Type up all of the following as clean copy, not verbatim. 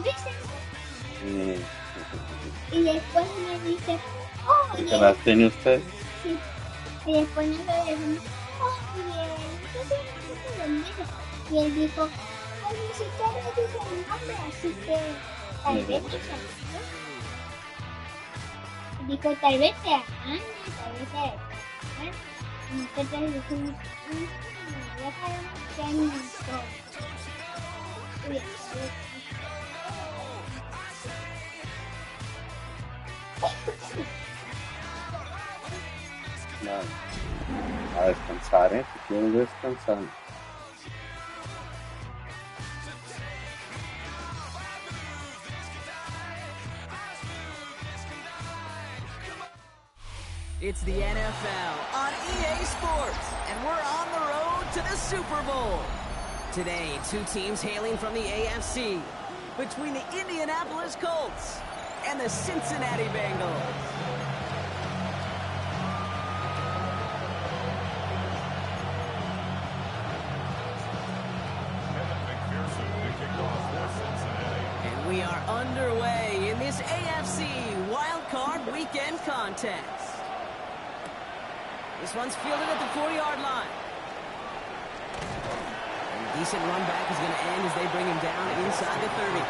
veces. Mm. Y después me dice, ¿Y qué edad tiene usted? sí. Y después nosotros decimos, oye, yo soy un poco dormido. Y él dijo, ay, ni siquiera me dice mi nombre, así que tal vez te llamo. Dijo, tal vez sea Ana, tal vez sea Carmen. Y nosotros dijimos, ya sabemos que hay un montón. Vale. A descansar, ¿eh? Si quieres descansar. It's the NFL on EA Sports, and we're on the road to the Super Bowl. Today, two teams hailing from the AFC, between the Indianapolis Colts and the Cincinnati Bengals. And we are underway in this AFC Wildcard Weekend contest. This one's fielded at the 40-yard line. A decent run back is going to end as they bring him down inside the 30.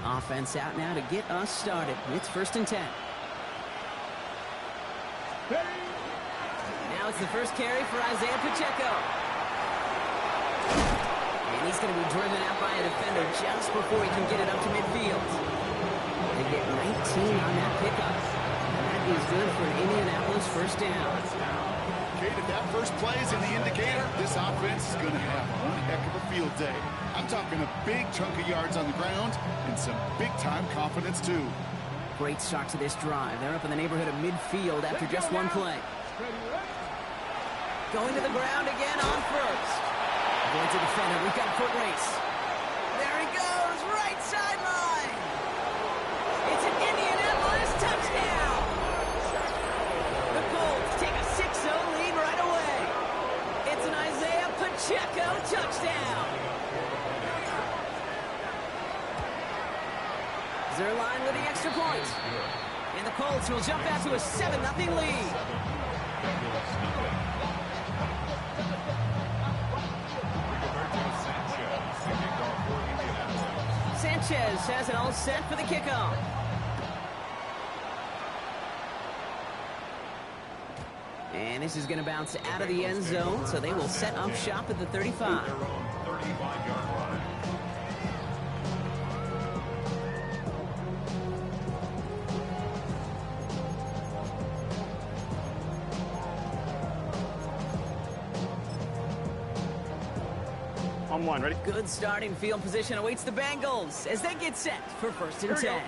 Offense out now to get us started. It's 1st and 10. Now it's the first carry for Isaiah Pacheco. And he's going to be driven out by a defender just before he can get it up to midfield. They get 19 on that pickup. And that is good for an Indianapolis first down. Kate, if that first play is in the indicator, this offense is going to have one heck of a field day. I'm talking a big chunk of yards on the ground and some big-time confidence, too. Great start to this drive. They're up in the neighborhood of midfield after just one play. Going to the ground again on first. Going to defender. We've got a foot race. There he goes. Right sideline. It's an Indianapolis touchdown. The Colts take a 6-0 lead right away. It's an Isaiah Pacheco touchdown. Zerline with the extra point. And the Colts will jump out to a 7-0 lead. Sanchez has it all set for the kickoff. And this is going to bounce out of the end zone, so they will set up shop at the 35. On one, ready? Good starting field position awaits the Bengals as they get set for 1st and 10.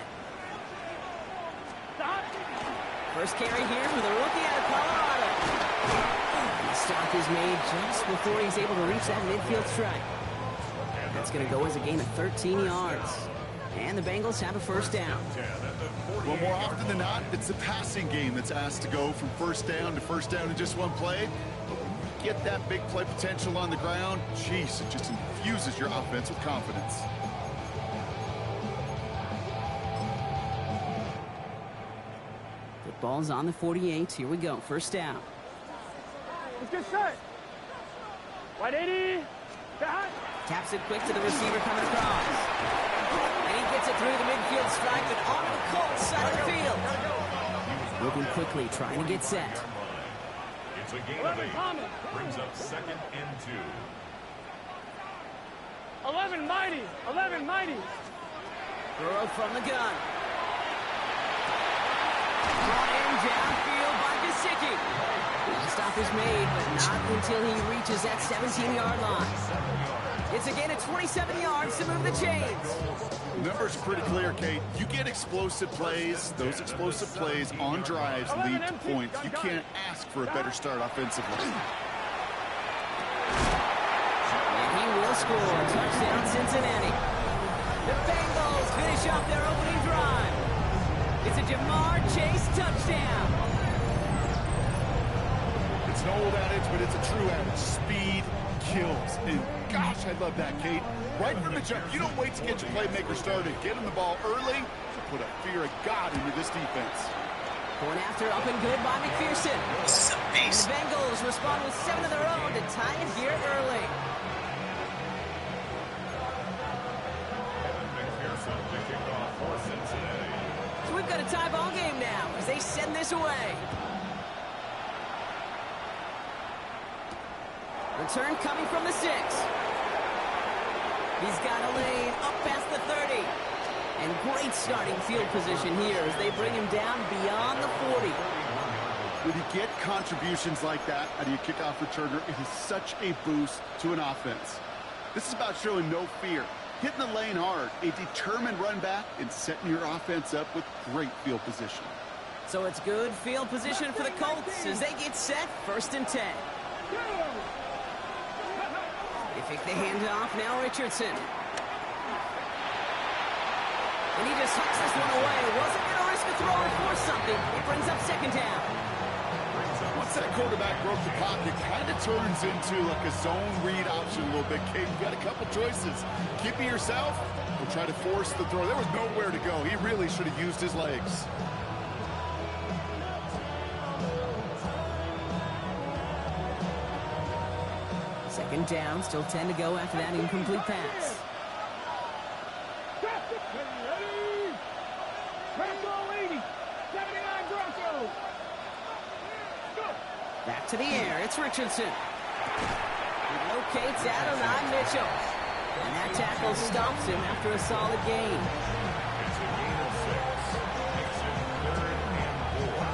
First carry here for the rookie out of Colorado. The stop is made just before he's able to reach that midfield strike. That's going to go as a gain of 13 yards. And the Bengals have a first down. Well, more often than not, it's the passing game that's asked to go from first down in just one play. But when you get that big play potential on the ground, geez, it just infuses your offense with confidence. The ball's on the 48. Here we go. First down. Let's get set. Wide 80. Back. Taps it quick to the receiver coming across. And he gets it through the midfield strike and onto the Colts side of the field. Moving quickly, trying to get set. It's a gain of 8. Brings up 2nd and 2. 11 mighty. 11 mighty. Burrow from the gun. Brought in downfield by Gesicki. The stop is made, but not until he reaches that 17-yard line. It's a gain of 27 yards to move the chains. Numbers pretty clear, Kate. You get explosive plays. Those explosive plays on drives lead to points. You can't ask for a better start offensively. score. Touchdown, Cincinnati. The Bengals finish off their opening drive. It's a Jamar Chase touchdown. It's an old adage, but it's a true adage. Speed kills. And gosh, I love that, Kate. Right from the jump, you don't wait to get your playmaker started. Get him the ball early to put a fear of God into this defense. Going after, up and good by McPherson. This is a beast. The Bengals respond with 7 of their own to tie it here early. McPherson to kick off for Cincinnati. So we've got a tie ball game now as they send this away. Return coming from the 6. He's got a lane up past the 30. And great starting field position here as they bring him down beyond the 40. When you get contributions like that out of your kickoff returner, it is such a boost to an offense. This is about showing no fear, hitting the lane hard, a determined run back, and setting your offense up with great field position. So it's good field position for the Colts as they get set 1st and 10. They take the handoff, now Richardson. And he just hooks this one away. Wasn't going to risk a throw and force something. It brings up 2nd down. Once that quarterback broke the pocket, kind of turns into like a zone read option a little bit. Kate, you've got a couple choices. Keep it yourself or try to force the throw. There was nowhere to go. He really should have used his legs. Second down, still 10 to go after that incomplete pass. Back to the air, it's Richardson. He locates Adonai Mitchell. And that tackle stops him after a solid gain. It's a gain of 6. Makes it 3rd and 4.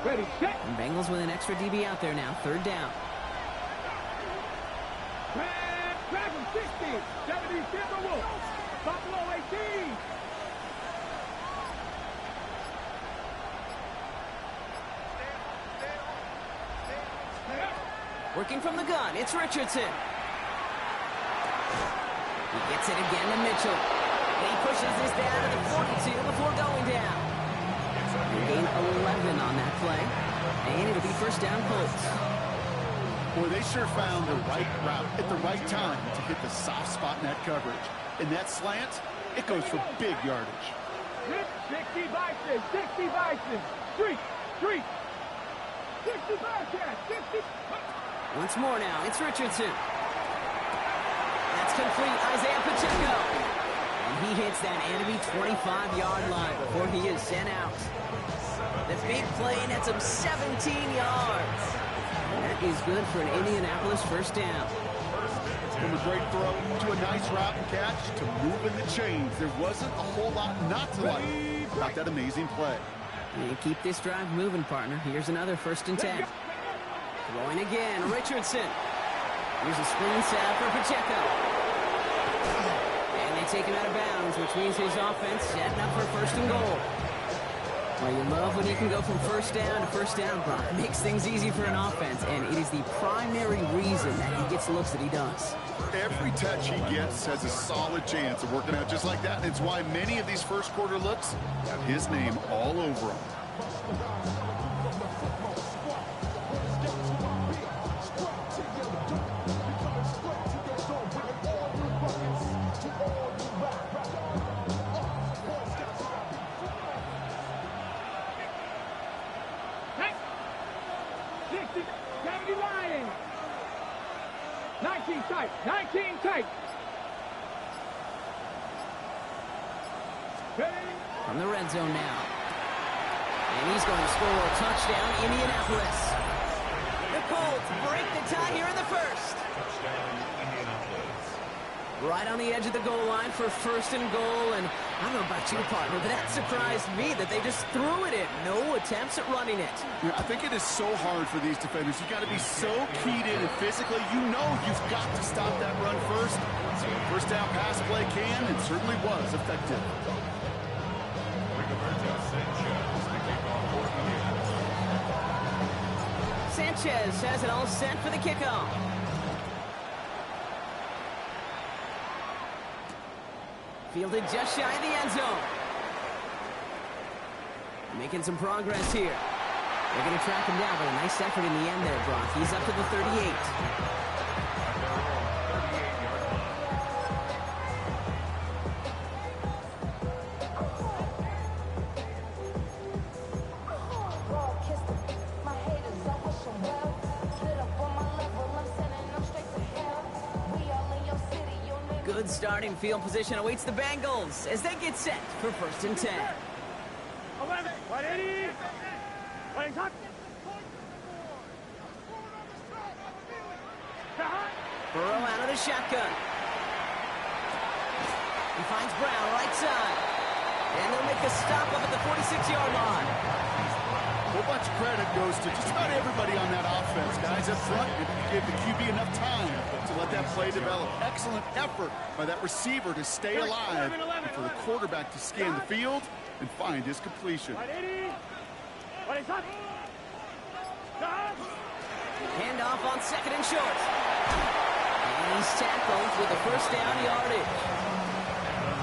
Ready, set. And Bengals with an extra DB out there now, 3rd down. Dragon 60, 70 Timberwolves, Buffalo 18. Working from the gun, it's Richardson. He gets it again to Mitchell. And he pushes this down to the 42 before going down. They gain 11 on that play. And it'll be 1st down Colts. Boy, they sure found the right route at the right time to hit the soft spot in that coverage. And that slant, it goes for big yardage. 60 Bison, 60 Bison, street, 60 Bobcats, 60. Once more now, it's Richardson. That's complete, Isaiah Pacheco. And he hits that enemy 25-yard line before he is sent out. The big play nets him 17 yards. That is good for an Indianapolis 1st down. From a great throw to a nice route and catch to moving the chains. There wasn't a whole lot not to like about that amazing play. And keep this drive moving, partner. Here's another 1st and 10. Throwing again, Richardson. Here's a screen set for Pacheco. And they take him out of bounds, which means his offense setting up for 1st and goal. Well, you love when you can go from 1st down to 1st down, Brock. It makes things easy for an offense, and it is the primary reason that he gets the looks that he does. Every touch he gets has a solid chance of working out just like that, and it's why many of these first quarter looks have his name all over them. Tight, 19 tight. From the red zone now. And he's going to score a touchdown, Indianapolis. The Colts break the tie here in the 1st. Touchdown, Indianapolis. Right on the edge of the goal line for 1st and goal, and I don't know about you, partner, but that surprised me that they just threw it in. No attempts at running it. Yeah, I think it is so hard for these defenders. You got to be so keyed in and physically. You know you've got to stop that run first. So the first down pass play can and certainly was effective. Sanchez has it all set for the kickoff. Fielded just shy of the end zone. Making some progress here. They're going to track him down, but a nice effort in the end there, Brock. He's up to the 38. Good starting field position awaits the Bengals as they get set for 1st and 10. 11, 180. Playing hot. Burrow out of the shotgun. He finds Brown right side. And they'll make a stop up at the 46-yard line. A whole bunch of credit goes to just about everybody on that offense. Guys up front, you gave the QB enough time to let that play develop. Excellent effort by that receiver to stay alive and for the quarterback to scan the field and find his completion. 180. Playing hot. Handoff on 2nd and short. And he's tackled with a 1st down yardage.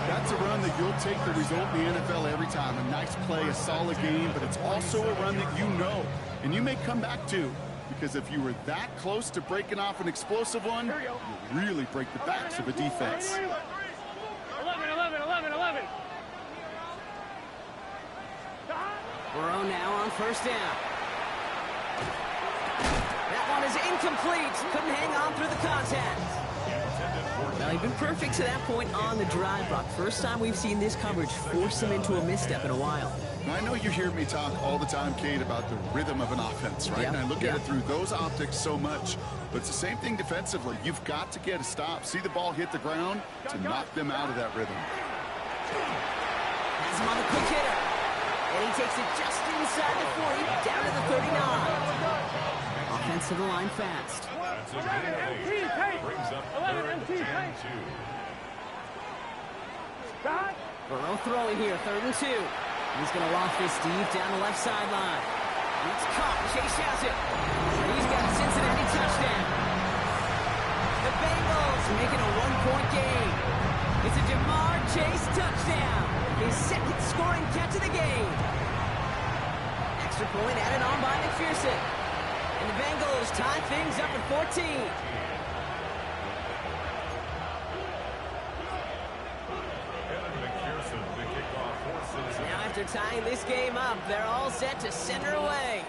That's a run that you'll take the result in the NFL every time. A nice play, a solid game, but it's also a run that you know and you may come back to, because if you were that close to breaking off an explosive one, you'll really break the backs of a defense. 11, 11, 11, 11. Burrow now on 1st down. That one is incomplete. Couldn't hang on through the contact. Well, he's been perfect to that point on the drive, Brock. First time we've seen this coverage force him into a misstep in a while. I know you hear me talk all the time, Kate, about the rhythm of an offense, right? Yeah. And I look at it through those optics so much. But it's the same thing defensively. You've got to get a stop, see the ball hit the ground to knock them out of that rhythm. Has him on the quick hitter. And he takes it just inside the 40, down to the 39. Offense to the line fast. 11 MT tape. 11 MT tape. Burrow throwing here, 3rd and 2. He's going to loft this deep down the left sideline. It's caught. Chase has it. And he's got a Cincinnati touchdown. The Bengals making a 1-point game. It's a Jamar Chase touchdown. His 2nd scoring catch of the game. Extra point added on by McPherson. And the Bengals tie things up at 14. Now after tying this game up, they're all set to send her away.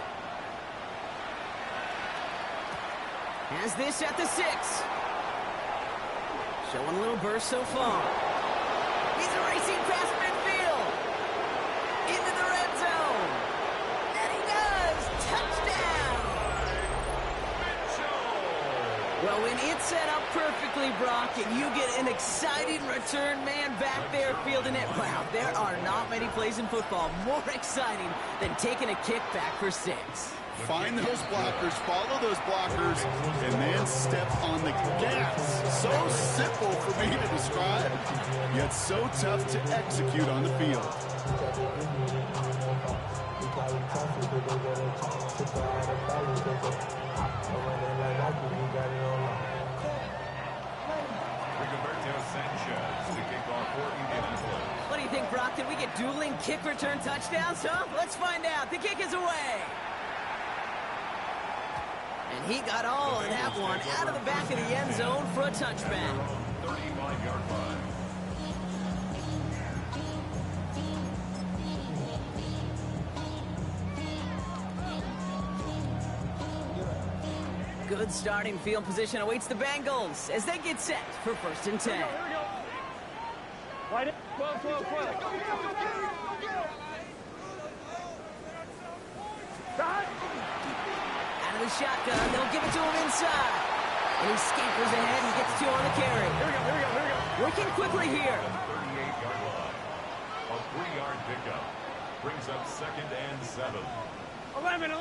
Has this at the 6. Showing a little burst so far. He's racing past midfield. Into the red zone. And he does. Touchdown. Well, when it's set up perfectly, Brock, and you get an exciting return man back there fielding it, wow, there are not many plays in football more exciting than taking a kick back for 6. Find those blockers, follow those blockers, and then step on the gas. So simple for me to describe, yet so tough to execute on the field. What do you think, Brock? Did we get dueling kick return touchdowns, huh? Let's find out. The kick is away. And he got all of that one out of the back of the end zone for a touchback. 35-yard line. Good starting field position awaits the Bengals as they get set for 1st and 10. Here we go. Right in. 12, 12, 12. Out of the shotgun, they'll give it to him inside. And he scampers ahead and gets 2 on the carry. Here we go. Working quickly here. 38-yard line. A 3-yard pickup. Brings up 2nd and 7. 11.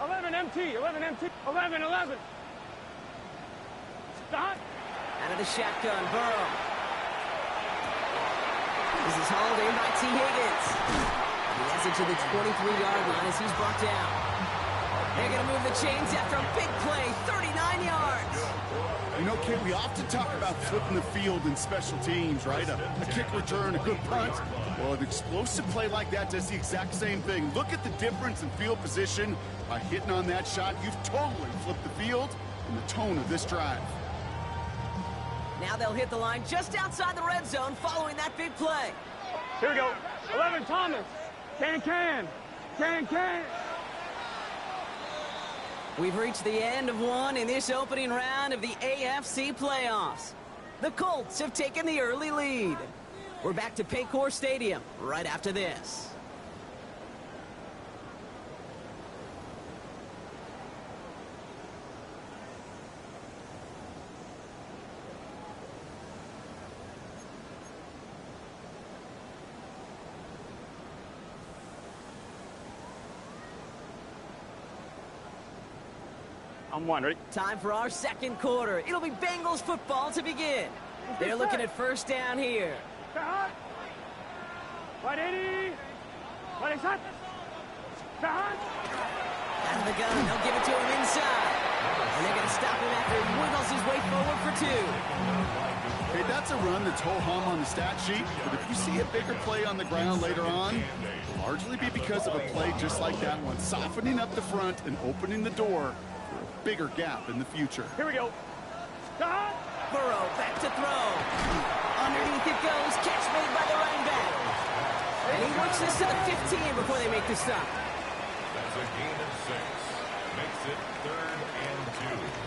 11 MT. 11. Stop. Out of the shotgun, Burrow. This is hauled in by T. Higgins. He has it to the 23-yard line as he's brought down. They're going to move the chains after a big play, 39 yards. You know, Kid, we often talk about flipping the field in special teams, right? A kick return, a good punt. Well, an explosive play like that does the exact same thing. Look at the difference in field position. By hitting on that shot, you've totally flipped the field and the tone of this drive. Now they'll hit the line just outside the red zone following that big play. Here we go. 11 Thomas. Can. We've reached the end of one in this opening round of the AFC playoffs. The Colts have taken the early lead. We're back to Paycor Stadium right after this. I'm one. Ready? Time for our second quarter. It'll be Bengals football to begin. They're looking at first down here. Right 80. Right shot. Out of the gun, they'll give it to him inside. And they're going to stop him after he wiggles his way forward for 2. Hey, that's a run that's ho-hum on the stat sheet, but if you see a bigger play on the ground later on, it'll largely be because of a play just like that one, softening up the front and opening the door for a bigger gap in the future. Here we go. Burrow back to throw. Underneath it goes. Catch made by the running back. And he works this to the 15 before they make the stop. That's a gain of 6. Makes it 3rd and 2.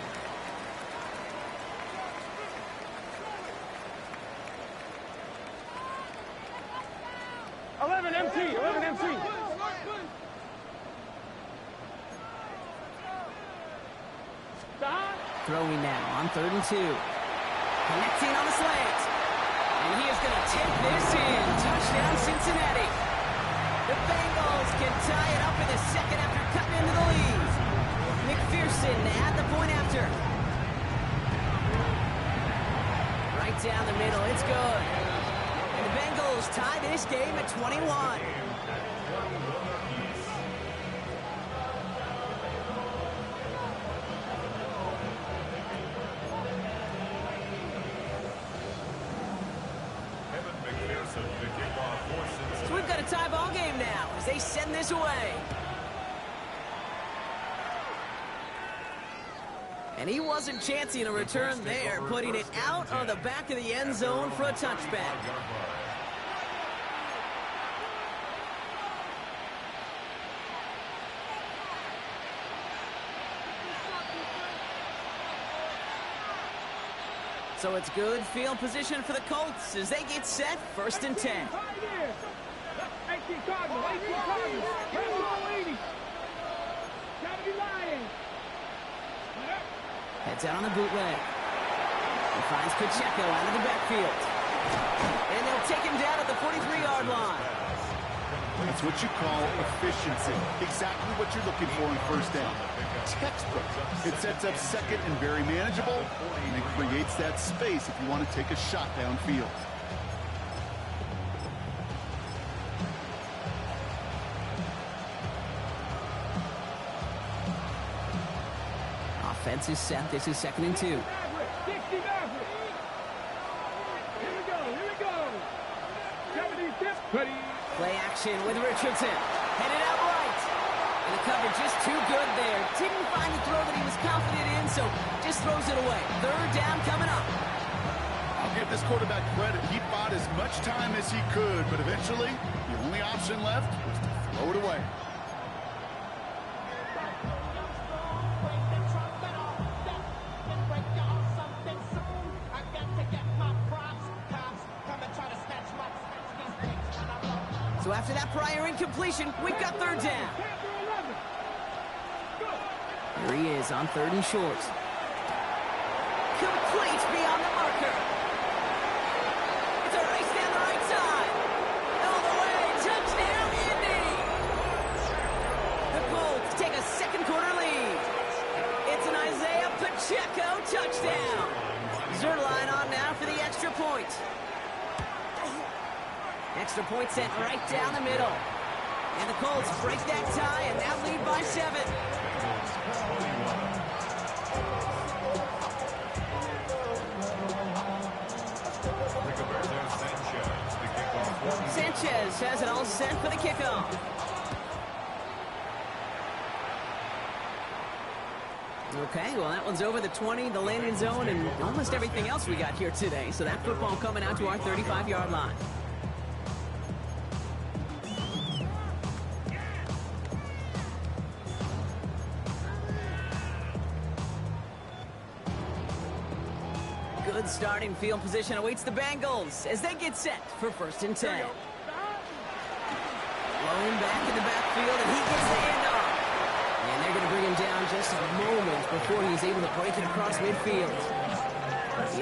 11 MT. Stop. Throwing now on 3rd and 2. Connecting on the slant. And he is going to take this in. Touchdown, Cincinnati. The Bengals can tie it up in the second after cutting into the lead. McPherson at the point after. Right down the middle. It's good. And the Bengals tie this game at 21. So we've got a tie ball game now as they send this away. And he wasn't chancing a return there, putting it out on the back of the end zone for a touchback. So it's good field position for the Colts as they get set 1st and 10. 18 Cardinals. Where's all 80? Gotta be lying. Heads out on the bootleg. He finds Pacheco out of the backfield. And they'll take him down at the 43-yard line. That's what you call efficiency. Exactly what you're looking for in first down. Textbook. It sets up second and very manageable, and it creates that space if you want to take a shot downfield. Offense is set. This is 2nd and 2. 60 Maverick. Here we go. 70 Ready. Play action with Richardson. Headed out right. And the cover just too good there. Didn't find the throw that he was confident in, so just throws it away. 3rd down coming up. I'll give this quarterback credit. He bought as much time as he could, but eventually, the only option left was to throw it away. So after that prior incompletion, we've got 3rd down. Here he is on 3rd and short. Complete beyond the marker. It's a race down the right side. All the way. Touchdown, Indy. The Colts take a second quarter lead. It's an Isaiah Pacheco touchdown. Zerline on now for the extra point. Extra point sent right down the middle. And the Colts break that tie and now lead by 7. Sanchez has it all set for the kickoff. Okay, well, that one's over the 20, the landing zone, and almost everything else we got here today. So that football coming out to our 35-yard line. Good starting field position awaits the Bengals as they get set for 1st and 10. Blowing back in the backfield, and he gets the handoff. And they're going to bring him down just a moment before he's able to break it across midfield.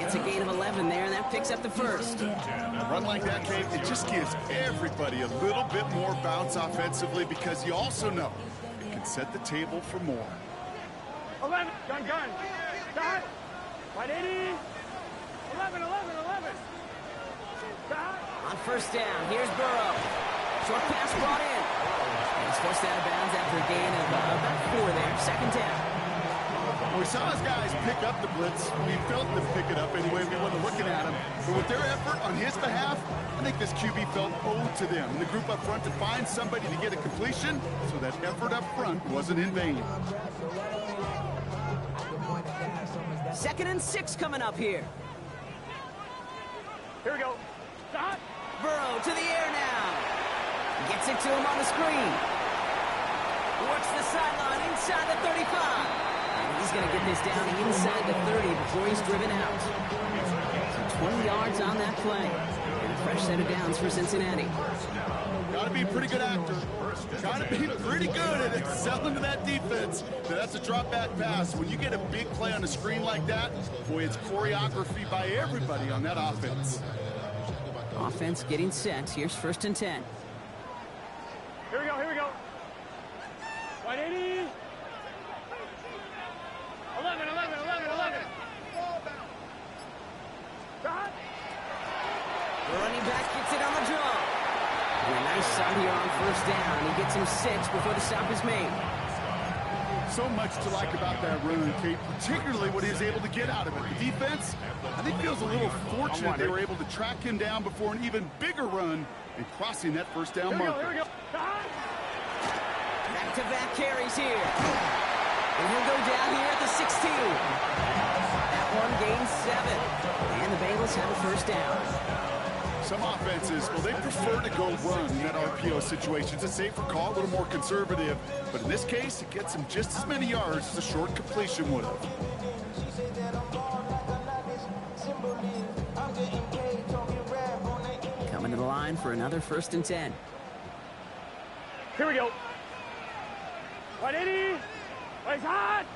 It's a gain of 11 there, and that picks up the first. A run like that, Kate, it just gives everybody a little bit more bounce offensively because you also know it can set the table for more. 11, gun. Start. 180. 11. Start. On 1st down, here's Burrow. Short pass brought in. And he's forced out of bounds after a gain of about 4 there. 2nd down. We saw his guys pick up the blitz. We felt them pick it up anyway. We wasn't looking at him. But with their effort on his behalf, I think this QB felt owed to them. And the group up front to find somebody to get a completion so that effort up front wasn't in vain. 2nd and 6 coming up here. Here we go. Start. Burrow to the air now. Gets it to him on the screen. Works the sideline inside the 35. And he's going to get this down inside the 30 before he's driven out. So 20 yards on that play. And a fresh set of downs for Cincinnati. Got to be a pretty good actor. Got to be pretty good at excelling to that defense. Now, that's a drop back pass. When you get a big play on a screen like that, boy, it's choreography by everybody on that offense. Offense getting set. Here's 1st and 10. Here we go. 180. 11. Start. The running back gets it on the draw. And a nice start here on 1st down. He gets him 6 before the stop is made. So much to like about that run, Kate, particularly what he was able to get out of it. The defense, I think, feels a little fortunate they were able to track him down before an even bigger run and crossing that 1st down marker. Here we go. Start. Back-to-back carries here. And he'll go down here at the 16. That one gains 7. And the Bengals have a 1st down. Some offenses, well, they prefer to go run in that RPO situation. It's a safer call, a little more conservative. But in this case, it gets them just as many yards as a short completion would have. Coming to the line for another 1st and 10. Here we go. 180. It's hot.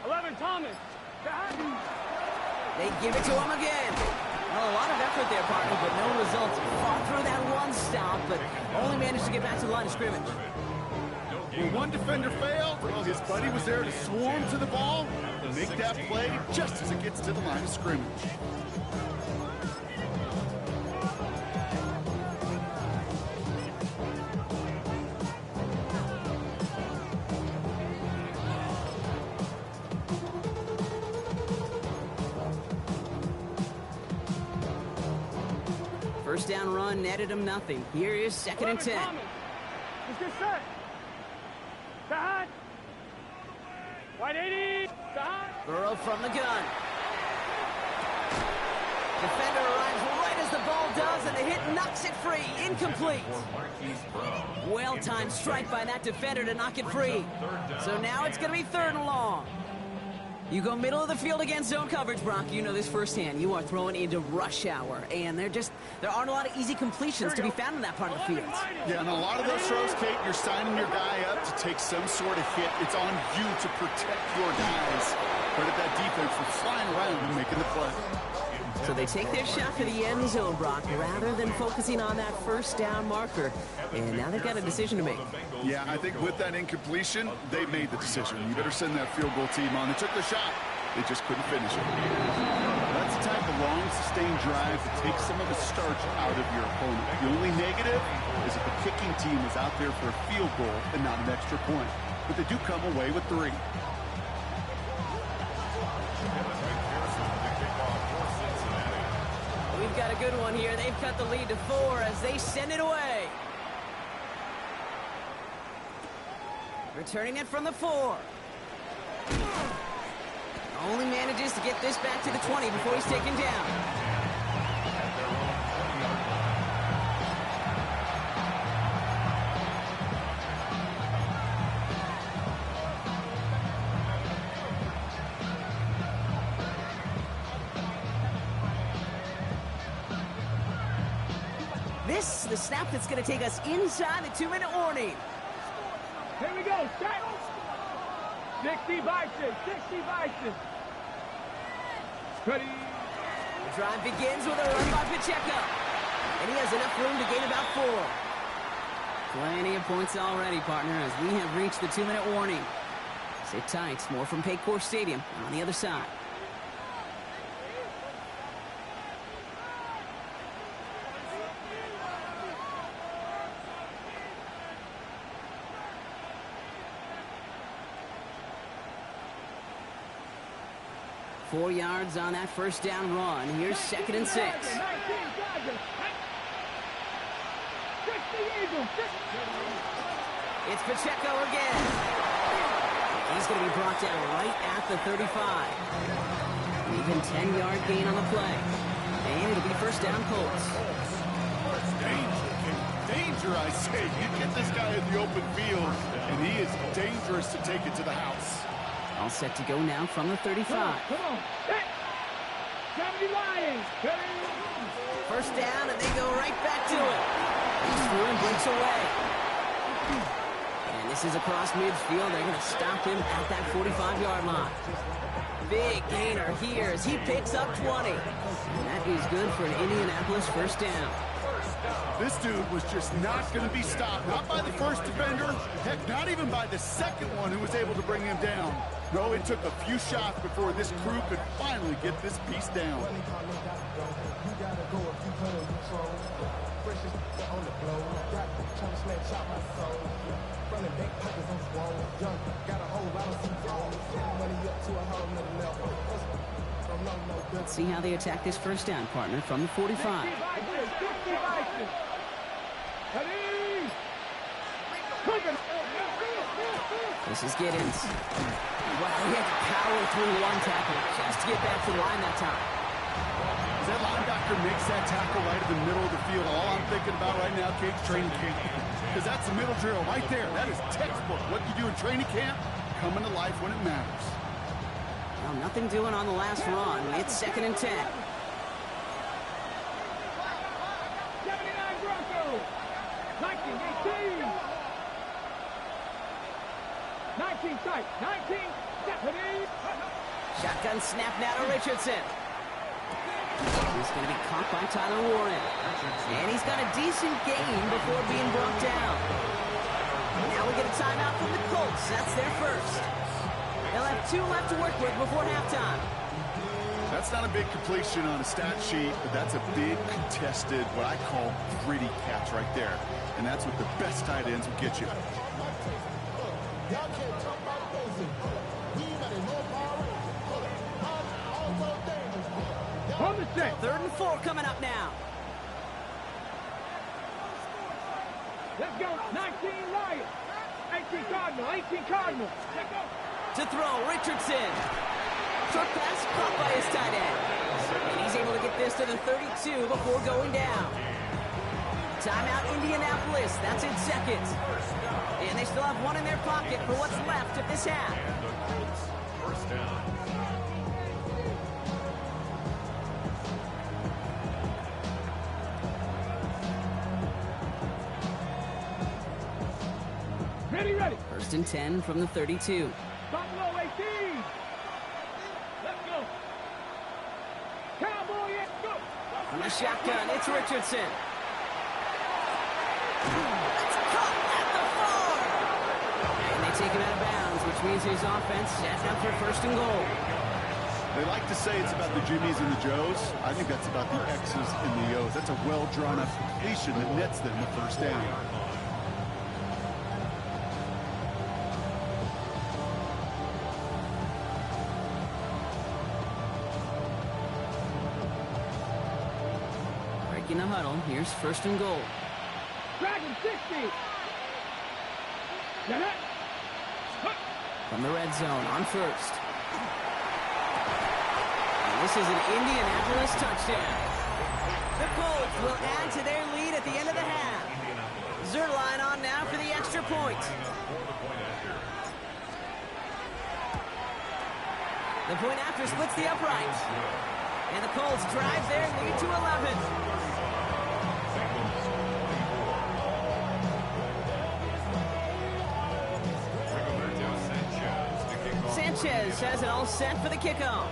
11, Thomas. Start. They give it to him again. Well, a lot of effort there, partner, but no results. Fought through that one stop, but only managed to get back to the line of scrimmage. When one defender failed, well, his buddy was there to swarm to the ball and make that play just as it gets to the line of scrimmage. First down run netted him nothing. Here is 2nd and 10. Let's get set. Start. 180. Start. Burrow from the gun. Defender arrives right as the ball does, and the hit knocks it free. Incomplete. Well-timed strike by that defender to knock it free. So now it's going to be 3rd and long. You go middle of the field against zone coverage, Brock. You know this firsthand. You are throwing into rush hour, and there aren't a lot of easy completions to be found in that part of the field. Yeah, and a lot of those throws, Kate, you're signing your guy up to take some sort of hit. It's on you to protect your guys. Credit that defense for flying around and making the play. So they take their shot for the end zone, Brock, rather than focusing on that first down marker. And now they've got a decision to make. Yeah, I think with that incompletion, they made the decision. You better send that field goal team on. They took the shot. They just couldn't finish it. Let's attack a long, sustained drive to take some of the starch out of your opponent. The only negative is that the kicking team is out there for a field goal and not an extra point. But they do come away with 3. We've got a good one here. They've cut the lead to 4 as they send it away. Returning it from the 4. Only manages to get this back to the 20 before he's taken down. This is the snap that's going to take us inside the 2-minute warning. Here we go. Set. 60 vices. 60 vices. Ready. The drive begins with a run by Pacheco. And he has enough room to gain about 4. Plenty of points already, partner, as we have reached the 2-minute warning. Sit tight. More from Paycor Stadium on the other side. Four yards on that first down run. Here's 2nd and 6. It's Pacheco again. He's going to be brought down right at the 35. Even 10-yard gain on the play. And it'll be first down Colts. Danger, I say. You get this guy in the open field, and he is dangerous to take it to the house. All set to go now from the 35. Come on. Set. 70 Lions. First down, and they go right back to it. He's through and breaks away. And this is across midfield. They're going to stop him at that 45-yard line. Big gainer here as he picks up 20. And that is good for an Indianapolis first down. This dude was just not going to be stopped. Not by the first defender. Heck, not even by the second one who was able to bring him down. No, it took a few shots before this crew could finally get this piece down. Let's see how they attack this first down, partner, from the 45. This is Giddens. Wow, he had to power through one tackle just to get back to the line that time. As that linebacker makes that tackle right in the middle of the field, all I'm thinking about right now, Kate, training camp. Because that's the middle drill right there. That is textbook. What you do in training camp, coming to life when it matters. Well, nothing doing on the last run. It's 2nd and 10. 79 Broncos. 19, 19 tight. 19. Shotgun snap now to Richardson. He's going to be caught by Tyler Warren. And he's got a decent gain before being brought down. Now we get a timeout from the Colts. That's their first. They'll have 2 left to work with before halftime. That's not a big completion on a stat sheet, but that's a big contested, what I call gritty catch right there. And that's what the best tight ends will get you. On the set. 3rd and 4 coming up now. Let's go. 19 Lions. 18 Cardinal. 18 Cardinal. Let's go. To throw, Richardson. Short pass caught by his tight end. And he's able to get this to the 32 before going down. Timeout Indianapolis. That's in seconds. And they still have 1 in their pocket for what's left of this half. first down. Ready, ready. First and 10 from the 32. Stop low, 18. Let's go. Cowboy, let's go. From the shotgun, it's Richardson. It's caught at the 4. And they take him out of bounds, which means his offense sets up for first and goal. They like to say it's about the Jimmies and the Joes. I think that's about the X's and the O's. That's a well-drawn-up completion that nets them the first down. Breaking the huddle, here's first and goal. Dragon 60. Now that. From the red zone on first. And this is an Indianapolis touchdown. The Colts will add to their lead at the end of the half. Zerline on now for the extra point. The point after splits the upright. And the Colts drive their lead to 11. Sanchez has it all set for the kickoff.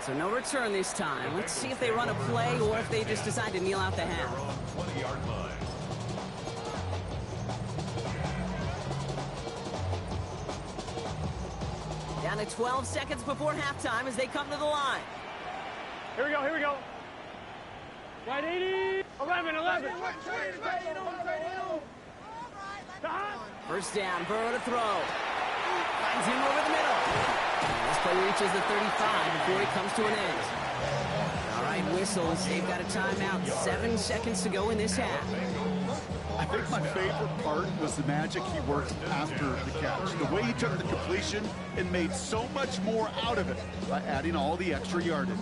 So no return this time. Let's see if they run a play or if they just decide to kneel out the half. 20-yard line. Down to 12 seconds before halftime as they come to the line. Here we go, here we go. Right 80. 11, 11. First down, Burrow to throw. Finds him over the middle. And this play reaches the 35 before he comes to an end. All right, whistles. They've got a timeout. 7 seconds to go in this half. I think my favorite part was the magic he worked after the catch. The way he took the completion and made so much more out of it by adding all the extra yardage.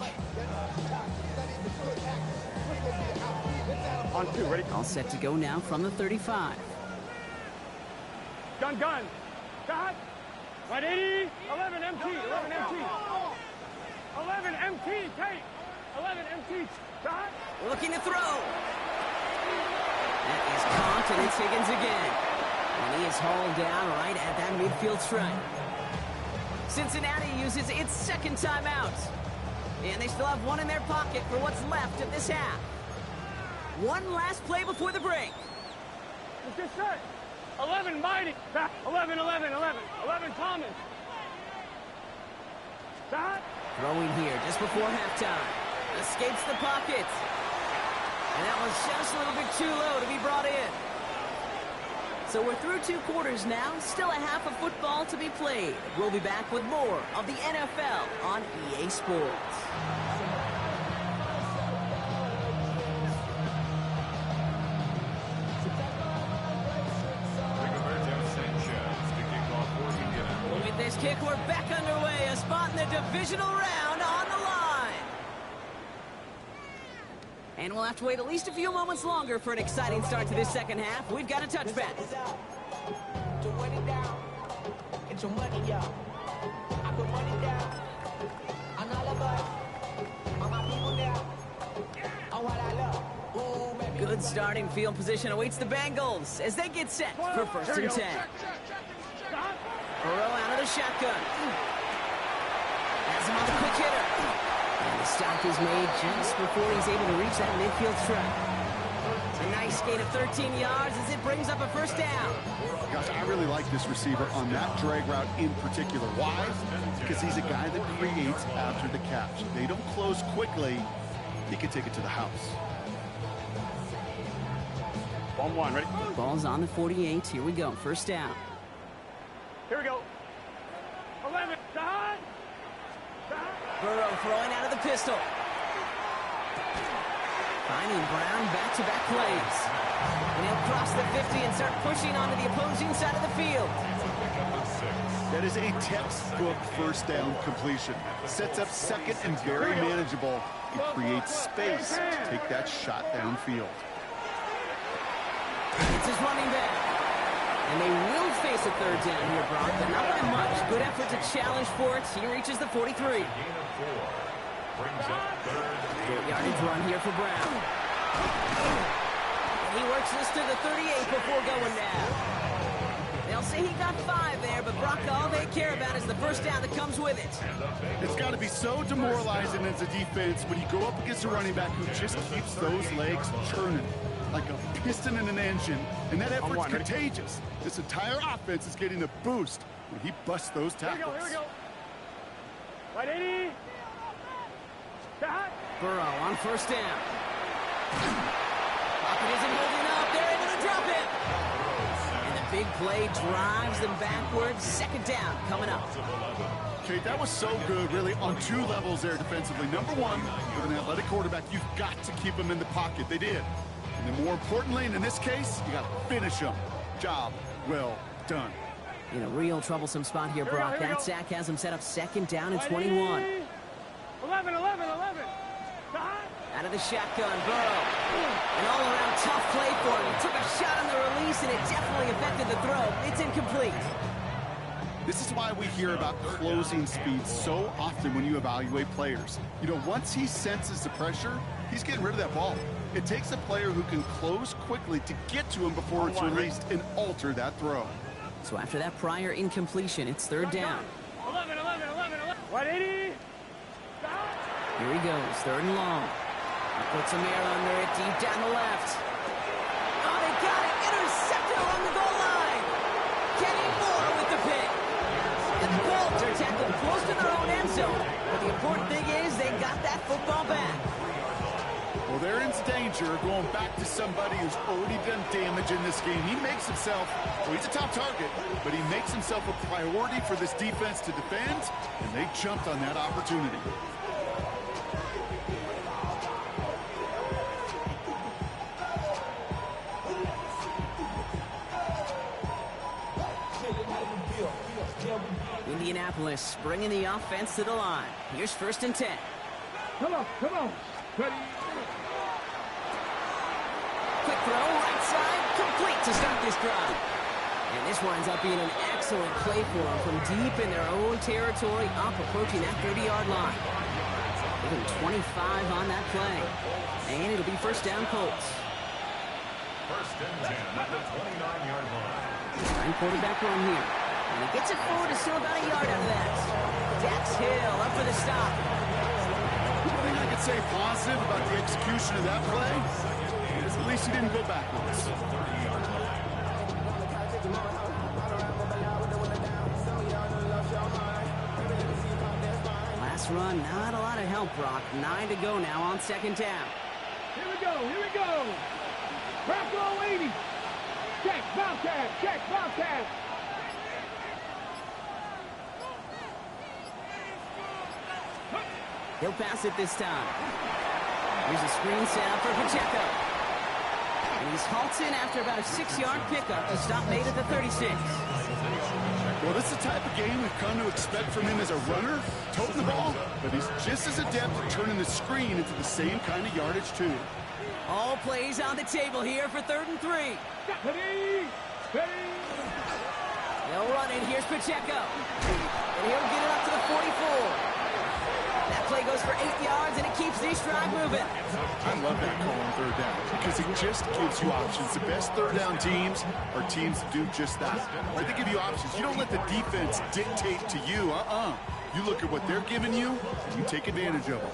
On 2, ready? All set to go now from the 35. Gun, gun. Shot. Right 80. 11 MT. 11 MT. 11 MT. Take. 11 MT. Shot. Looking to throw. That is caught, and it's Higgins again. And he is hauled down right at that midfield stripe. Cincinnati uses its second timeout. And they still have one in their pocket for what's left of this half. One last play before the break. Let's get set. 11 Mighty. 11, 11, 11. 11 Thomas. Shot. Throwing here just before halftime. Escapes the pocket. And that was just a little bit too low to be brought in. So we're through 2 quarters now. Still a half of football to be played. We'll be back with more of the NFL on EA Sports. With this kick, we're back underway. A spot in the divisional round on the line. And we'll have to wait at least a few moments longer for an exciting start to this second half. We've got a touchback. Good starting field position awaits the Bengals as they get set for first and 10. Burrow out of the shotgun. Has him on the quick hitter. And the stop is made just before he's able to reach that midfield stripe. A nice gain of 13 yards as it brings up a first down. Gosh, I really like this receiver on that drag route in particular. Why? Because he's a guy that creates after the catch. They don't close quickly. He can take it to the house. 1-1, ready? Ball's on the 48. Here we go. First down. Here we go. 11. Shot. Burrow throwing out of the pistol. Finding Brown back-to-back plays. And he'll cross the 50 and start pushing onto the opposing side of the field. That is a textbook first down completion. Sets up second and very manageable. It creates space to take that shot downfield. It's his running back. And they will face a third down here, Brock, but not by much. Good effort to challenge for it. He reaches the 43. Gain of 4. Brings up third. Short yardage run here for Brown. And he works this to the 38 before going down. They'll say he got 5 there, but Brock, all they care about is the first down that comes with it. It's got to be so demoralizing as a defense when you go up against a running back who just keeps those legs churning like a piston in an engine, and that effort's contagious. This entire offense is getting a boost when he busts those tackles. Here we go. Right 80. Cut. Burrow on first down. Pocket isn't holding up. They're able to drop it. And the big play drives them backwards. Second down coming up. Okay, that was so good, really, on 2 levels there defensively. Number 1, with an athletic quarterback, you've got to keep him in the pocket. They did. And then more importantly, and in this case, you got to finish him. Job well done. In a real troublesome spot here, Brock. That sack has him set up second down and 21. 11. Out of the shotgun, Burrow. An all-around tough play for him. He took a shot on the release, and it definitely affected the throw. It's incomplete. This is why we hear about closing speed so often when you evaluate players. You know, once he senses the pressure, he's getting rid of that ball. It takes a player who can close quickly to get to him before it's released and alter that throw. So after that prior incompletion, it's third down. 11. 180. Here he goes, third and long. He puts some air under it, deep down the left. Oh, they got it! Intercepted along the goal line! Kenny Moore with the pick. And the Colts are tackled close to their own end zone. But the important thing is they got that football back. Well, they're in danger going back to somebody who's already done damage in this game. He makes himself, well, he's a top target, but he makes himself a priority for this defense to defend, and they jumped on that opportunity. Indianapolis bringing the offense to the line. Here's first and 10. Come on. Ready. Quick throw, right side, complete to start this drive. And this winds up being an excellent play for them from deep in their own territory, up approaching that 30-yard line. Give them 25 on that play. And it'll be first down Colts. First and 10 at the 29-yard line. Trying quarterback run here. And he gets it forward to still about a yard out of that. Dax Hill up for the stop. One thing I could say positive about the execution of that play is at least he didn't go backwards. Last run, not a lot of help, Brock. 9 to go now on second down. Here we go. Bronco 80. Check, Bobcat. He'll pass it this time. Here's a screen set up for Pacheco. And he's halted after about a 6-yard pickup. The stop made at the 36. Well, this is the type of game we've come to expect from him as a runner, toting the ball, but he's just as adept at turning the screen into the same kind of yardage, too. All plays on the table here for third and 3. Ready. They'll run it. Here's Pacheco. And he'll get it up to the 44. That play goes for 8 yards, and it keeps this drive moving. I love that call on third down because it just gives you options. The best third down teams are teams that do just that. Right? They give you options. You don't let the defense dictate to you. You look at what they're giving you, and you take advantage of them.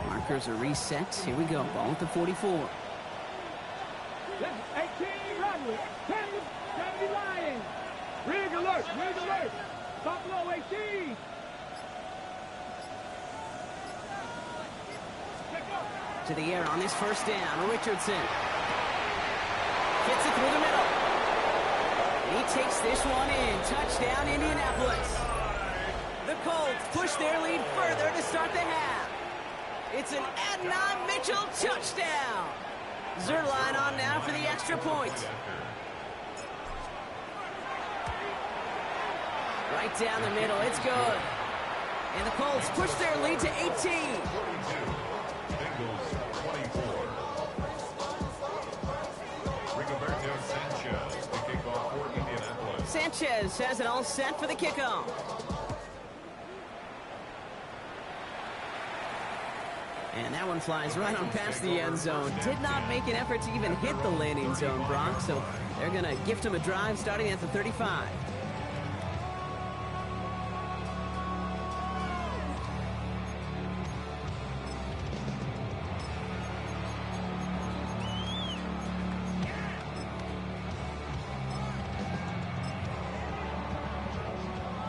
Markers are reset. Here we go. Ball at the 44. 18, run. 10 Lions. Rig alert. Buffalo 18. To the air on this first down. Richardson. Gets it through the middle. And he takes this one in. Touchdown, Indianapolis. The Colts push their lead further to start the half. It's an Adnan Mitchell touchdown. Zerline on now for the extra point. Right down the middle, it's good. And the Colts push their lead to 18. Sanchez has it all set for the kickoff. And that one flies right on past the end zone. Did not make an effort to even hit the landing zone, Brock. So they're going to gift him a drive starting at the 35.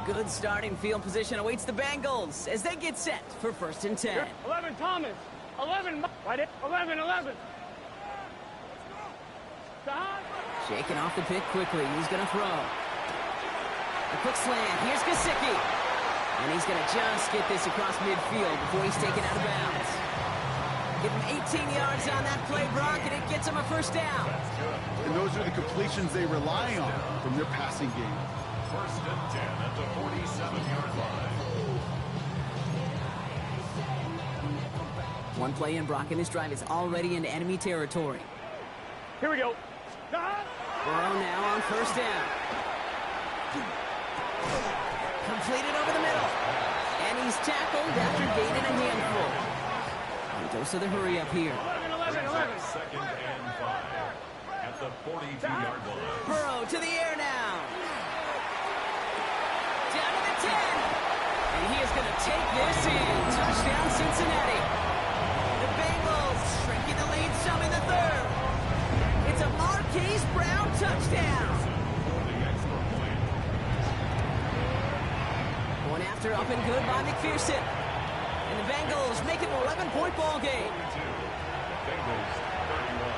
Good starting field position awaits the Bengals as they get set for 1st and 10. 11 Thomas. 11. Right it. 11. Shaking off the pick quickly. He's going to throw. A quick slant. Here's Gesicki. And he's going to just get this across midfield before he's taken out of bounds. Give him 18 yards on that play, Brock, and it gets him a 1st down. And those are the completions they rely on from their passing game. 1st and 10 at the 47-yard line. One play in, Brock, and this drive is already into enemy territory. Here we go. Burrow now on 1st down. Completed over the middle. And he's tackled after gaining a handful. And dose of the hurry up here. 11. 2nd and 5 at the 42-yard line. Burrow to the air now. Down to the 10. And he is going to take this in. Touchdown, Cincinnati. The Bengals shrinking the lead some in the 3rd. It's a Marquise Brown touchdown. One after up and good by McPherson. And the Bengals make it an 11-point ball game. Bengals 31.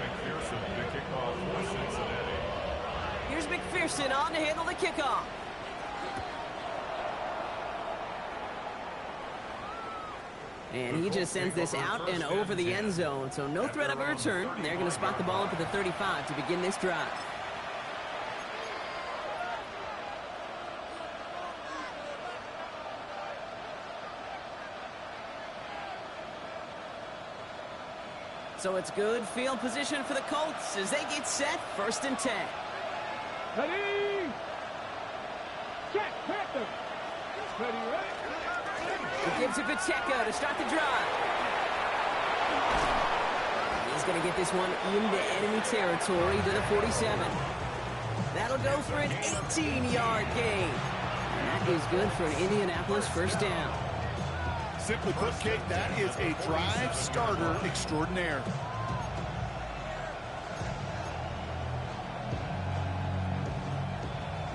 McPherson to kick off for Cincinnati. Here's McPherson on to handle the kickoff. And he just sends this out and over the end zone, so no threat of a return. They're going to spot the ball up at the 35 to begin this drive. So it's good field position for the Colts as they get set, 1st and 10. Ready. Check. Panther. Ready. He gives it Pacheco to start the drive. He's going to get this one into enemy territory to the 47. That'll go for an 18-yard gain. And that is good for an Indianapolis 1st down. Simply put, Kate, that is a drive starter extraordinaire.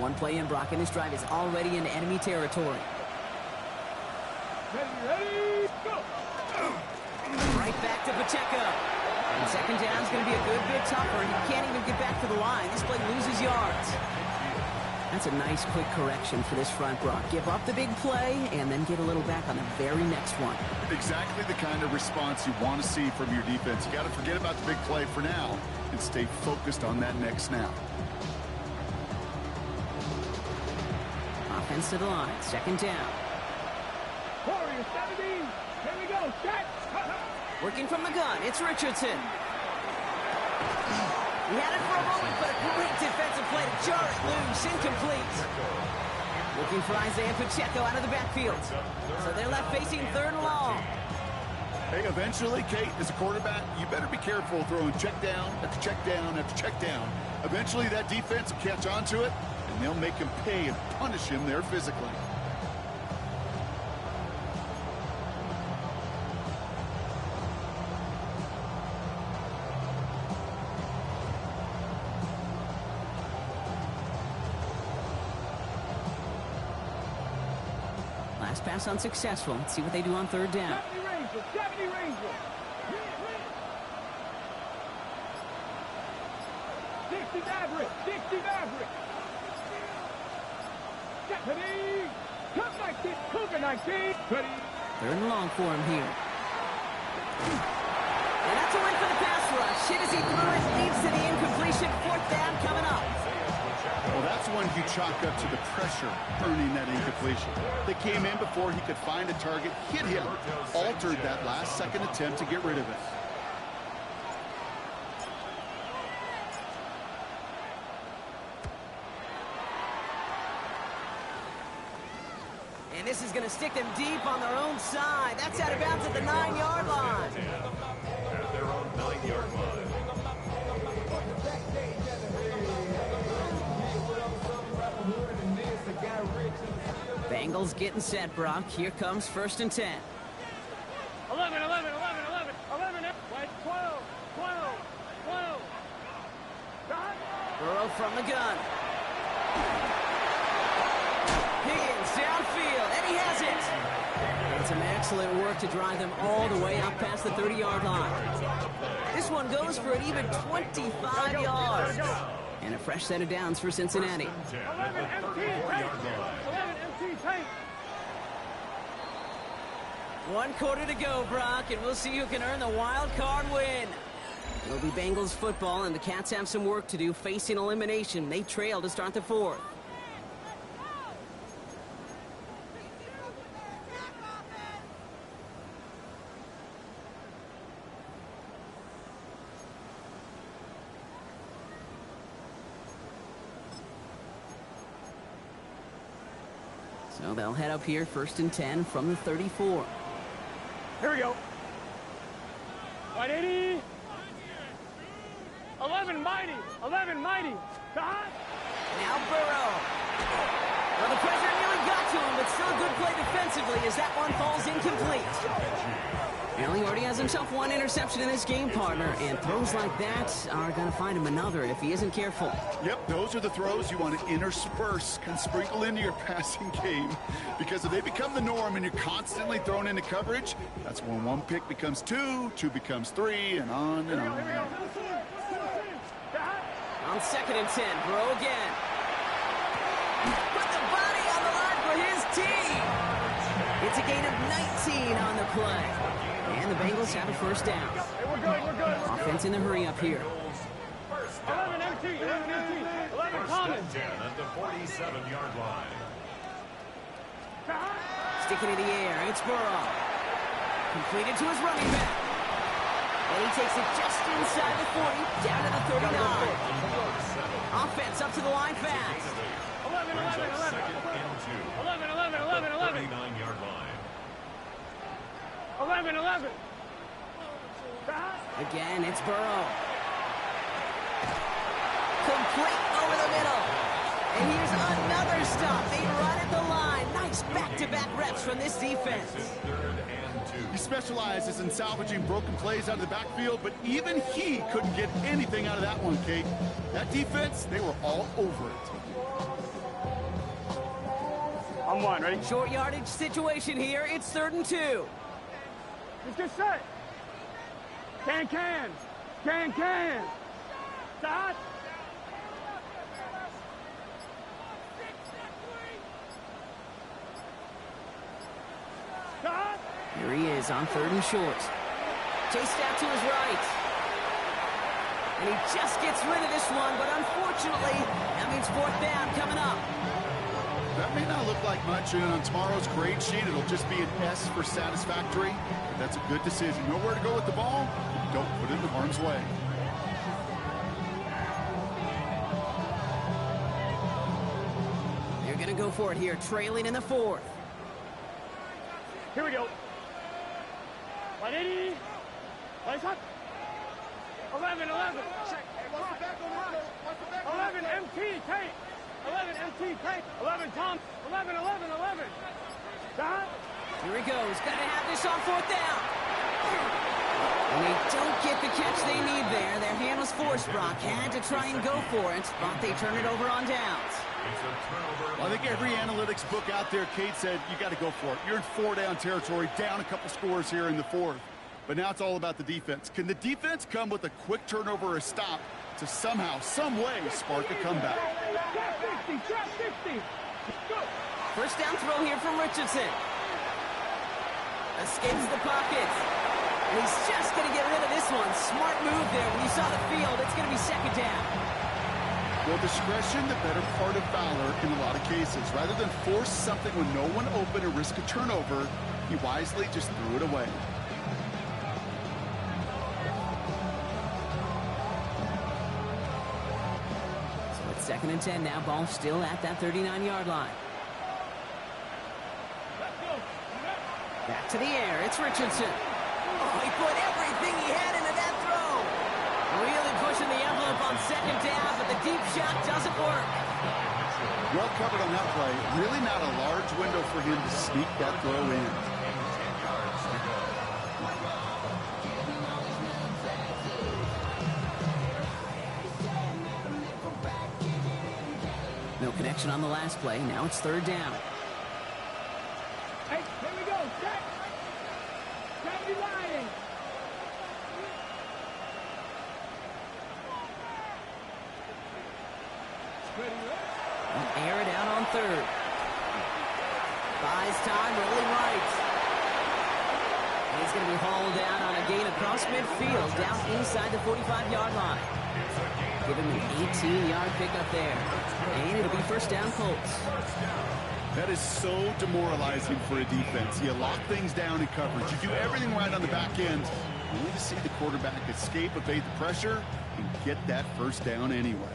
One play in, Brock, and this drive is already into enemy territory. Ready. Go. Right back to Pacheco. And 2nd down is going to be a good bit tougher. He can't even get back to the line. This play loses yards. That's a nice quick correction for this front, Brock. Give up the big play and then get a little back on the very next one. Exactly the kind of response you want to see from your defense. You got to forget about the big play for now and stay focused on that next snap. Offense to the line. 2nd down. Warriors 17. Here we go. Check. Working from the gun. It's Richardson. He had it for a moment, but a great defensive play to jar it loose. Incomplete. Looking for Isaiah Pacheco out of the backfield. So they're left facing 3rd and long. Hey, eventually, Kate, as a quarterback, you better be careful throwing check down after check down after check down. Eventually, that defense will catch on to it, and they'll make him pay and punish him there physically. Last pass unsuccessful. Let's see what they do on 3rd down. 70 Rangers. 60 Maverick. 60 Maverick. Ready. Come 19. Cougar 19. Ready. 3rd and long for him here. And that's a win for the pass rush. Hit as he threw it. Leads to the incompletion. 4th down coming up. Well, that's one you chalk up to the pressure earning that incompletion. They came in before he could find a target, hit him, altered that last-second attempt to get rid of it. this is going to stick them deep on their own side. That's out of bounds at the 9-yard line. At their own 9-yard line. Bengals getting set, Brock. Here comes 1st and 10. 11, 11, 11, 11, 11, wait, 12, 12, 12. Got Burrow from the gun. Higgins downfield, and he has it. And some excellent work to drive them all the way out past the 30-yard line. This one goes for an even 25 yards. And a fresh set of downs for Cincinnati. 11 MT, take. 11 MT, take. 1 quarter to go, Brock, and we'll see who can earn the wild card win. It'll be Bengals football, and the Cats have some work to do facing elimination. They trail to start the 4th. So they'll head up here, 1st and 10 from the 34. Here we go. 180. 11 mighty. 11 mighty. Got. Now Burrow. Well, the pressure nearly got to him, but still a good play defensively as that one falls incomplete. Well, he already has himself 1 interception in this game, partner, and throws like that are going to find him another if he isn't careful. Yep, those are the throws you want to intersperse and sprinkle into your passing game, because if they become the norm and you're constantly thrown into coverage, that's when 1 pick becomes 2, 2 becomes 3, and on and on. On 2nd and 10, Burrow again. Put the body on the line for his team. It's a gain of 19 on the play. And the Bengals have a 1st down. Hey, we're good, we're good. Offense in the hurry up here. 11 MT, 11 MT, 11 common. 10 at the 47-yard line. Sticking in the air, it's Burrow. Completed to his running back. And he takes it just inside the 40, down to the 39. Offense up to the line fast. 11, 11, 11. 11, 11, 11, 11. 39-yard line. 11, 11. Again, it's Burrow. Complete over the middle. And here's another stop. They run at the line. Nice back-to-back reps from this defense. 3rd and 2. He specializes in salvaging broken plays out of the backfield, but even he couldn't get anything out of that one, Kate. That defense, they were all over it. I'm 1, ready? Short yardage situation here. It's 3rd and 2. Let's get set. Can. Start. Start. Here he is on 3rd and short. Chased out to his right. And he just gets rid of this one, but unfortunately, that means 4th down coming up. That may not look like much, and on tomorrow's grade sheet, it'll just be an S for satisfactory. But that's a good decision. Know where to go with the ball? Don't put it in harm's way. They're going to go for it here, trailing in the 4th. Here we go. 180. Place up. 11, 11. 11 MT, take. 11 MT, take. 11 Tom. 11, 11, 11. Stop. Here he goes. Got to have this on 4th down. And they don't get the catch they need there. Their hand was forced, Brock. Had to try and go for it, but they turn it over on downs. Well, I think every analytics book out there, Kate said, you got to go for it. You're in 4-down territory, down a couple scores here in the 4th. But now it's all about the defense. Can the defense come with a quick turnover or a stop to somehow, some way, spark a comeback? 50. 1st down throw here from Richardson. Escapes the pocket. And he's just going to get rid of this one. Smart move there. When you saw the field, it's going to be 2nd down. Well, discretion, the better part of valor in a lot of cases. Rather than force something when no one open and risk a turnover, he wisely just threw it away. So it's 2nd and 10 now. Ball still at that 39-yard line. Back to the air. It's Richardson. Oh, he put everything he had into that throw. Really pushing the envelope on second down, but the deep shot doesn't work. Well covered on that play. Really not a large window for him to sneak that throw in. No connection on the last play. Now it's third down. Hey, here we go. Set. Set the line. Air it out on third. Buys time, rolling right. He's going to be hauled down on a gain across midfield, down inside the 45-yard line. Give him an 18-yard pickup there. And it'll be first down Colts. That is so demoralizing for a defense. You lock things down in coverage. You do everything right on the back end, only to see the quarterback escape, evade the pressure, and get that first down anyway.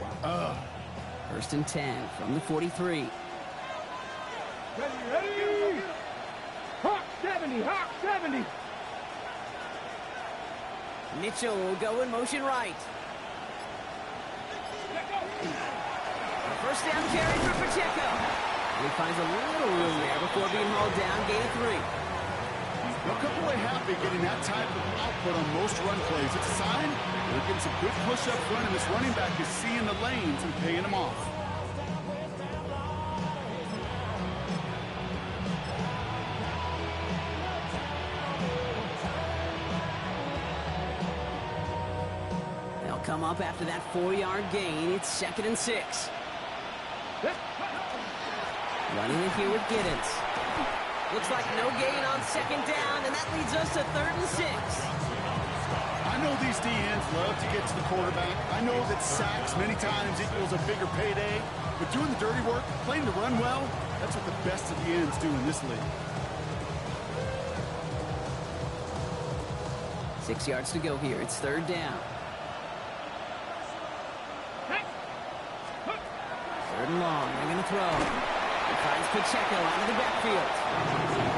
First and 10 from the 43. Ready. Hawk 70. Hawk 70. Mitchell will go in motion right. First down carry for Pacheco. And he finds a little room there before being hauled down, gain of 3. They'll come away happy getting that type of output on most run plays. It's a sign they're getting some good push up front, and this running back is seeing the lanes and paying them off. They'll come up after that 4-yard gain. It's 2nd and 6. Running it here with Giddens. Looks like no gain on second down, and that leads us to 3rd and 6. I know these DNs love to get to the quarterback. I know that sacks many times equals a bigger payday, but doing the dirty work, playing to run well, that's what the best of the ends do in this league. 6 yards to go here. It's 3rd down. 3rd and long. They're going to throw. He finds Pacheco out of the backfield.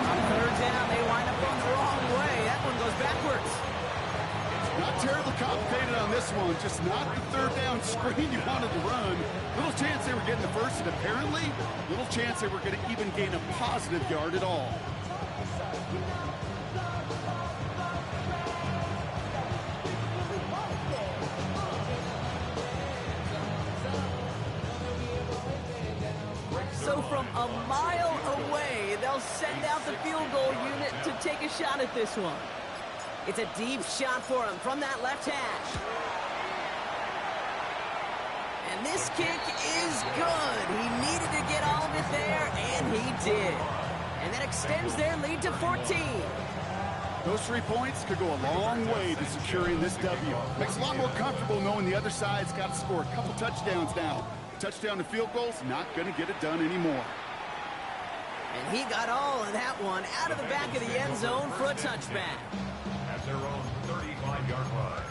On 3rd down, they wind up going the wrong way. That one goes backwards. Not terribly complicated on this one, just not the 3rd down screen you wanted to run. Little chance they were getting the first, and apparently, little chance they were going to even gain a positive yard at all. So from a mile away, they'll send out the field goal unit to take a shot at this one. It's a deep shot for him from that left hash. And this kick is good. He needed to get all of it there, and he did. And that extends their lead to 14. Those 3 points could go a long way to securing this W. Makes it a lot more comfortable knowing the other side's got to score a couple touchdowns now. Touchdown to field goals, not going to get it done anymore. And he got all of that one out of the back of the end zone for a touchback. At their own 35-yard line.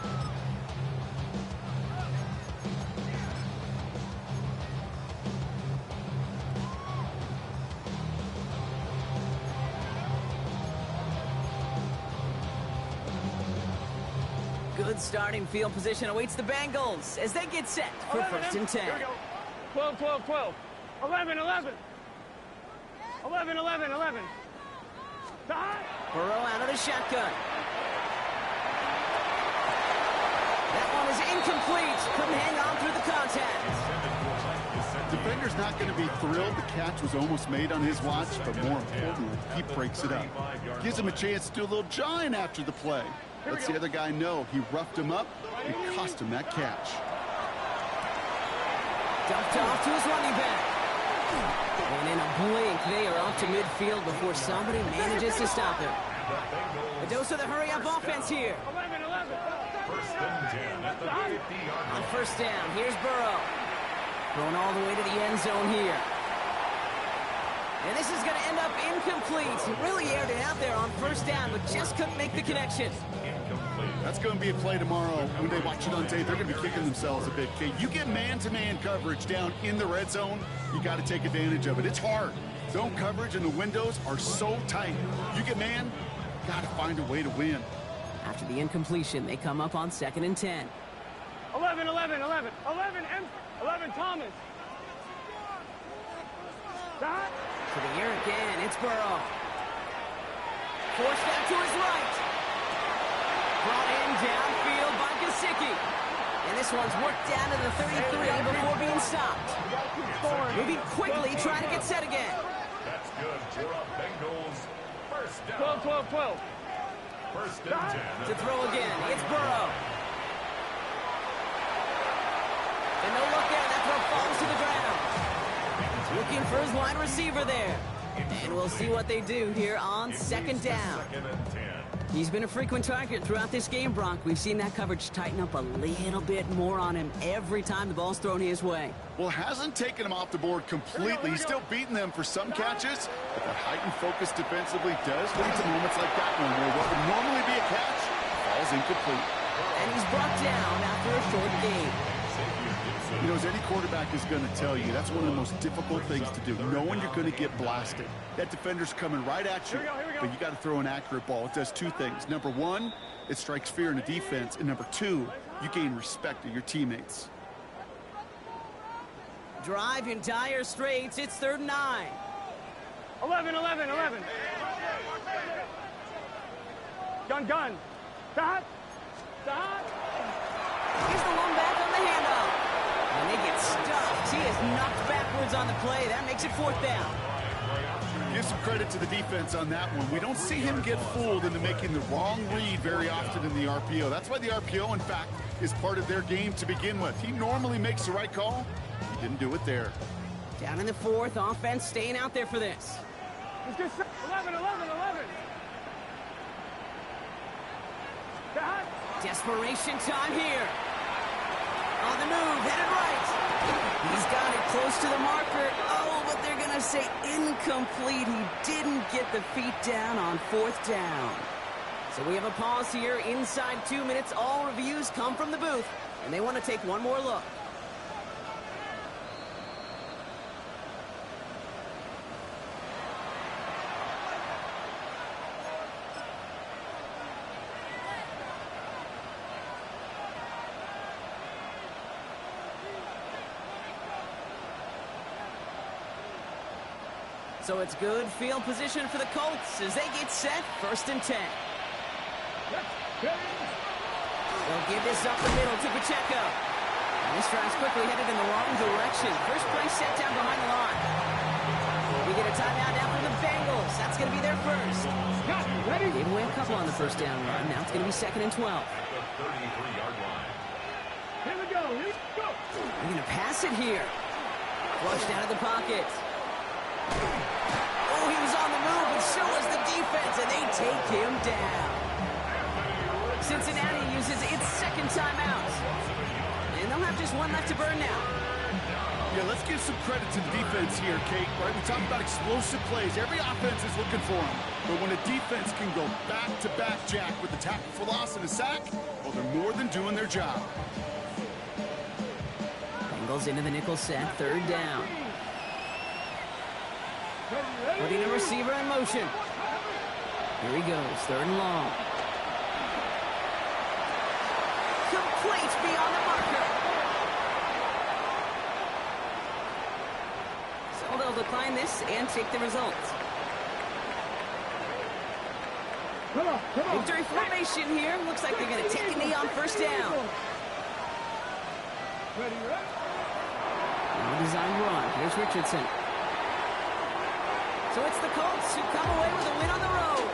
Good starting field position awaits the Bengals as they get set for 1st and 10. Here we go. 12, 12, 12. 11, 11. 11, 11, 11. Burrow out of the shotgun. That one is incomplete. Couldn't hang on through the contact. Defender's not going to be thrilled the catch was almost made on his watch, but more importantly, he breaks it up. Gives him a chance to do a little jawing after the play. Lets the other guy know he roughed him up and cost him that catch. Dumped off to his running back. And in a blink, they are off to midfield before somebody manages to stop him. A dose of the hurry-up offense here. 11, 11. First and 10 at the 50-yard line. On first down, here's Burrow. Going all the way to the end zone here. And this is going to end up incomplete. He really aired it out there on first down, but just couldn't make the connection. That's going to be a play tomorrow. When they watch it on tape, they're going to be kicking themselves a bit. Okay, you get man-to-man coverage down in the red zone, you got to take advantage of it. It's hard. Zone coverage and the windows are so tight. You get man, got to find a way to win. After the incompletion, they come up on 2nd and 10. 11, 11, 11. 11 Thomas. Dot. To the air again, it's Burrow. Forced out to his right. Brought in downfield by Gesicki. And this one's worked down to the 33 before being stopped. Moving quickly, trying to get set again. That's good for a Bengals first down. 12. First and 10. To throw again, it's Burrow. And no look there, that throw falls to the ground. He's looking for his wide receiver there. And we'll see what they do here on 2nd down. 2nd and 10. He's been a frequent target throughout this game, Bronk. We've seen that coverage tighten up a little bit more on him every time the ball's thrown his way. Well, hasn't taken him off the board completely. He's still beating them for some catches, but that heightened focus defensively does lead to moments like that one where what would normally be a catch falls incomplete. And he's brought down after a short game. You know, as any quarterback is going to tell you, that's one of the most difficult things to do, knowing you're going to get blasted. That defender's coming right at you, but you got to throw an accurate ball. It does two things. Number one, it strikes fear in the defense, and number two, you gain respect of your teammates. Drive in dire straits. It's 3rd and 9. 11. Gun. Dot. Here's the one back on the handoff. And they get stuffed. He is knocked backwards on the play. That makes it 4th down. Give some credit to the defense on that one. We don't see him get fooled into making the wrong read very often in the RPO. That's why the RPO, in fact, is part of their game to begin with. He normally makes the right call. He didn't do it there. Down in the 4th, offense staying out there for this. 11. Dot. Desperation time here. On the move, headed right. He's got it close to the marker. Oh, but they're going to say incomplete. He didn't get the feet down on 4th down. So we have a pause here inside 2 minutes. All reviews come from the booth, and they want to take one more look. So it's good field position for the Colts as they get set. 1st and 10. They'll give this up the middle to Pacheco. And this drive's quickly headed in the wrong direction. First play set down behind the line. We get a timeout now from the Bengals. That's going to be their first. Gave away a couple on the 1st down run. Now it's going to be 2nd and 12. At the 33-yard line. Here we go. They're going to pass it here. Flushed out of the pocket. Oh, he was on the move, and so was the defense, and they take him down. Cincinnati uses its 2nd timeout. And they'll have just one left to burn now. Yeah, let's give some credit to the defense here, Kate. Right? We talk about explosive plays. Every offense is looking for them. But when a defense can go back-to-back, Jack, with the tackle for loss and a sack, well, they're more than doing their job. Bengals into the nickel set, 3rd down. Putting a receiver in motion. Here he goes, 3rd and long. Complete beyond the marker. So they'll decline this and take the results. Victory formation here. Looks like they're going to take a knee on 1st down. Well-designed run. Here's Richardson. So it's the Colts who come away with a win on the road.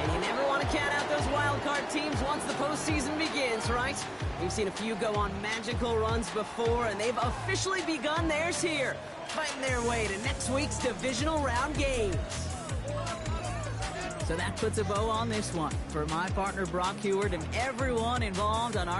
And you never want to count out those wild card teams once the postseason begins, right? We've seen a few go on magical runs before, and they've officially begun theirs here, fighting their way to next week's divisional round games. So that puts a bow on this one. For my partner Brock Heward and everyone involved on our